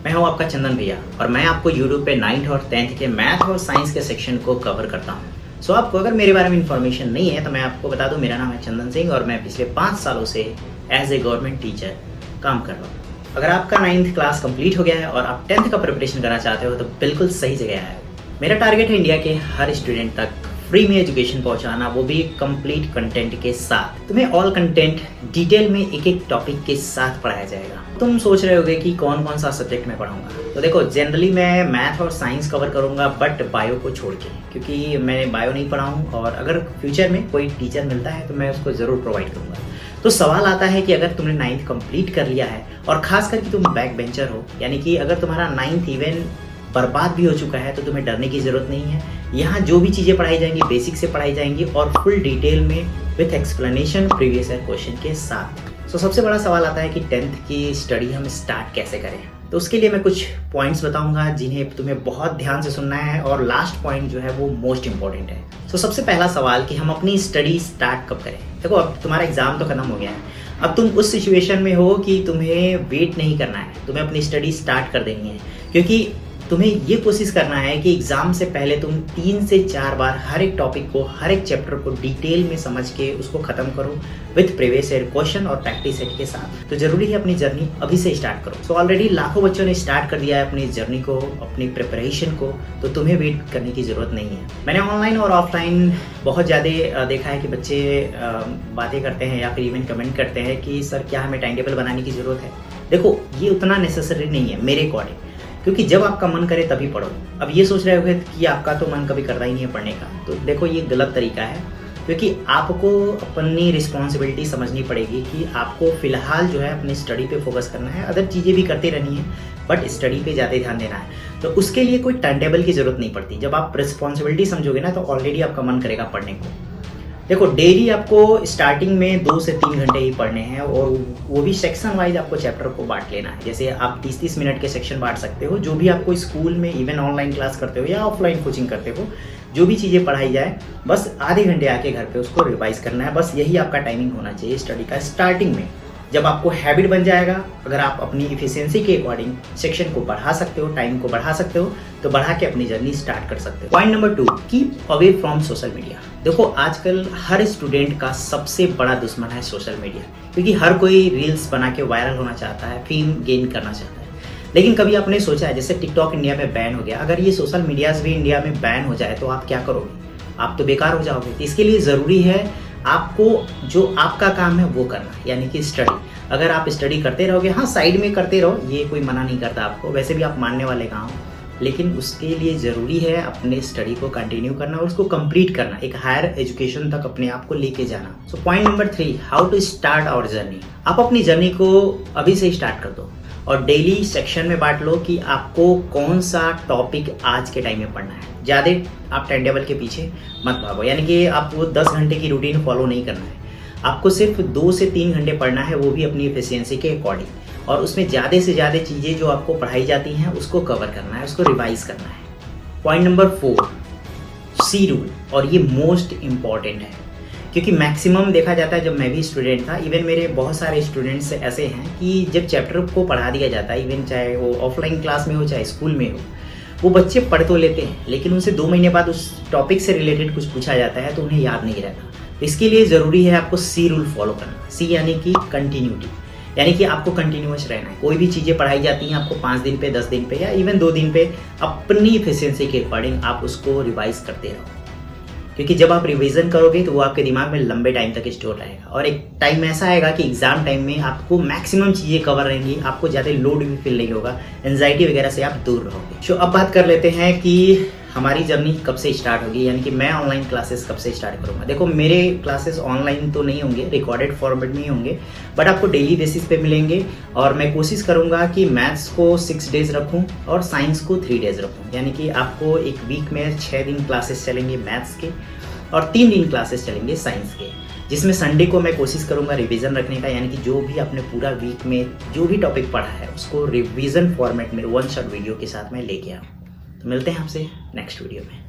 मैं हूं आपका चंदन भैया और मैं आपको यूट्यूब पे 9th और 10th के मैथ और साइंस के सेक्शन को कवर करता हूं। सो आपको अगर मेरे बारे में इन्फॉर्मेशन नहीं है तो मैं आपको बता दूं, मेरा नाम है चंदन सिंह और मैं पिछले 5 सालों से एज ए गवर्नमेंट टीचर काम कर रहा हूँ। अगर आपका 9th क्लास कंप्लीट हो गया है और आप 10th का प्रिपरेशन करना चाहते हो तो बिल्कुल सही जगह है। मेरा टारगेट है इंडिया के हर स्टूडेंट तक फ्री में एजुकेशन पहुंचाना, वो भी कंप्लीट कंटेंट के साथ। तुम्हें ऑल कंटेंट डिटेल में एक एक टॉपिक के साथ पढ़ाया जाएगा। तुम सोच रहे होगे कि कौन कौन सा सब्जेक्ट मैं पढ़ाऊंगा, तो देखो जनरली मैं मैथ और साइंस कवर करूंगा बट बायो को छोड़ के, क्योंकि मैं बायो नहीं पढ़ाऊँ और अगर फ्यूचर में कोई टीचर मिलता है तो मैं उसको ज़रूर प्रोवाइड करूंगा। तो सवाल आता है कि अगर तुमने 9th कंप्लीट कर लिया है और खास करके तुम बैक बेंचर हो, यानी कि अगर तुम्हारा 9th इवन बर्बाद भी हो चुका है तो तुम्हें डरने की ज़रूरत नहीं है। यहाँ जो भी चीज़ें पढ़ाई जाएंगी बेसिक से पढ़ाई जाएंगी और फुल डिटेल में with explanation previous year question के साथ। तो सबसे बड़ा सवाल आता है कि 10th की स्टडी हम स्टार्ट कैसे करें। तो उसके लिए मैं कुछ पॉइंट्स बताऊंगा जिन्हें तुम्हें बहुत ध्यान से सुनना है और लास्ट पॉइंट जो है वो मोस्ट इंपॉर्टेंट है। तो सबसे पहला सवाल कि हम अपनी स्टडी स्टार्ट कब करें। देखो अब तुम्हारा एग्जाम तो खत्म हो गया है, अब तुम उस सिचुएशन में हो कि तुम्हें वेट नहीं करना है, तुम्हें अपनी स्टडी स्टार्ट कर देनी है, क्योंकि तुम्हें ये कोशिश करना है कि एग्जाम से पहले तुम 3 से 4 बार हर एक टॉपिक को, हर एक चैप्टर को डिटेल में समझ के उसको खत्म करो विथ प्रीवियस ईयर क्वेश्चन और प्रैक्टिस सेट के साथ। तो जरूरी है अपनी जर्नी अभी से स्टार्ट करो। तो ऑलरेडी लाखों बच्चों ने स्टार्ट कर दिया है अपनी जर्नी को, अपनी प्रिपरेशन को, तो तुम्हें वेट करने की जरूरत नहीं है। मैंने ऑनलाइन और ऑफलाइन बहुत ज़्यादा देखा है कि बच्चे बातें करते हैं या फिर इवन कमेंट करते हैं कि सर क्या हमें टाइम टेबल बनाने की ज़रूरत है। देखो ये उतना नेसेसरी नहीं है मेरे अकॉर्डिंग, क्योंकि जब आपका मन करे तभी पढ़ो। अब ये सोच रहे होगे कि आपका तो मन कभी करता ही नहीं है पढ़ने का, तो देखो ये गलत तरीका है, क्योंकि आपको अपनी रिस्पॉन्सिबिलिटी समझनी पड़ेगी कि आपको फिलहाल जो है अपनी स्टडी पे फोकस करना है। अदर चीज़ें भी करती रहनी है बट स्टडी पे ज़्यादा ध्यान देना है। तो उसके लिए कोई टाइम टेबल की ज़रूरत नहीं पड़ती। जब आप रिस्पॉन्सिबिलिटी समझोगे ना तो ऑलरेडी आपका मन करेगा पढ़ने को। देखो डेली आपको स्टार्टिंग में 2 से 3 घंटे ही पढ़ने हैं और वो भी सेक्शन वाइज आपको चैप्टर को बांट लेना है। जैसे आप 30-30 मिनट के सेक्शन बांट सकते हो, जो भी आपको स्कूल में इवन ऑनलाइन क्लास करते हो या ऑफलाइन कोचिंग करते हो, जो भी चीज़ें पढ़ाई जाए बस आधे घंटे आके घर पे उसको रिवाइज करना है। बस यही आपका टाइमिंग होना चाहिए स्टडी का स्टार्टिंग में। जब आपको हैबिट बन जाएगा, अगर आप अपनी इफिशिएंसी के अकॉर्डिंग सेक्शन को बढ़ा सकते हो, टाइम को बढ़ा सकते हो, तो बढ़ा के अपनी जर्नी स्टार्ट कर सकते हो। Point number 2, keep away from social media. देखो आजकल हर स्टूडेंट का सबसे बड़ा दुश्मन है सोशल मीडिया, क्योंकि हर कोई रील्स बना के वायरल होना चाहता है, फेम गेन करना चाहता है। लेकिन कभी आपने सोचा है, जैसे टिकटॉक इंडिया में बैन हो गया, अगर ये सोशल मीडियाज भी इंडिया में बैन हो जाए तो आप क्या करोगे? आप तो बेकार हो जाओगे। तो इसके लिए ज़रूरी है आपको जो आपका काम है वो करना, यानी कि स्टडी। अगर आप स्टडी करते रहोगे, हाँ साइड में करते रहो, ये कोई मना नहीं करता आपको, वैसे भी आप मानने वाले कहाँ हो, लेकिन उसके लिए ज़रूरी है अपने स्टडी को कंटिन्यू करना और उसको कंप्लीट करना, एक हायर एजुकेशन तक अपने आप को लेके जाना। So point number 3, how to start our journey. आप अपनी जर्नी को अभी से स्टार्ट कर दो और डेली सेक्शन में बांट लो कि आपको कौन सा टॉपिक आज के टाइम में पढ़ना है। ज़्यादा आप टाइम टेबल के पीछे मत भागो, यानी कि आपको 10 घंटे की रूटीन फॉलो नहीं करना है। आपको सिर्फ 2 से 3 घंटे पढ़ना है, वो भी अपनी एफिशिएंसी के अकॉर्डिंग, और उसमें ज़्यादा से ज़्यादा चीज़ें जो आपको पढ़ाई जाती हैं उसको कवर करना है, उसको रिवाइज करना है। पॉइंट नंबर 4, सी रूल, और ये मोस्ट इम्पॉर्टेंट है, क्योंकि मैक्सिमम देखा जाता है, जब मैं भी स्टूडेंट था, इवन मेरे बहुत सारे स्टूडेंट्स ऐसे हैं कि जब चैप्टर को पढ़ा दिया जाता है, इवन चाहे वो ऑफलाइन क्लास में हो चाहे स्कूल में हो, वो बच्चे पढ़ तो लेते हैं लेकिन उनसे 2 महीने बाद उस टॉपिक से रिलेटेड कुछ पूछा जाता है तो उन्हें याद नहीं रहता। तो इसके लिए ज़रूरी है आपको सी रूल फॉलो करना। सी यानी कि कंटिन्यूटी, यानी कि आपको कंटिन्यूअस रहना है। कोई भी चीज़ें पढ़ाई जाती हैं आपको 5 दिन पे, 10 दिन पे या इवन 2 दिन पे अपनी एफिशिएंसी के अकॉर्डिंग आप उसको रिवाइज करते रहो, क्योंकि जब आप रिवीजन करोगे तो वो आपके दिमाग में लंबे टाइम तक स्टोर रहेगा और एक टाइम ऐसा आएगा कि एग्जाम टाइम में आपको मैक्सिमम चीज़ें कवर रहेंगी, आपको ज़्यादा लोड भी फील नहीं होगा, एंजाइटी वगैरह से आप दूर रहोगे। तो अब बात कर लेते हैं कि हमारी जर्नी कब से स्टार्ट होगी, यानी कि मैं ऑनलाइन क्लासेस कब से स्टार्ट करूँगा। देखो मेरे क्लासेस ऑनलाइन तो नहीं होंगे, रिकॉर्डेड फॉर्मेट में ही होंगे, बट आपको डेली बेसिस पे मिलेंगे और मैं कोशिश करूँगा कि मैथ्स को 6 डेज रखूँ और साइंस को 3 डेज रखूँ, यानी कि आपको एक वीक में 6 दिन क्लासेस चलेंगे मैथ्स के और 3 दिन क्लासेस चलेंगे साइंस के, जिसमें संडे को मैं कोशिश करूँगा रिवीजन रखने का, यानी कि जो भी आपने पूरा वीक में जो भी टॉपिक पढ़ा है उसको रिवीजन फॉर्मेट में 1 शॉट वीडियो के साथ मैं लेके आऊँ। तो मिलते हैं आपसे नेक्स्ट वीडियो में।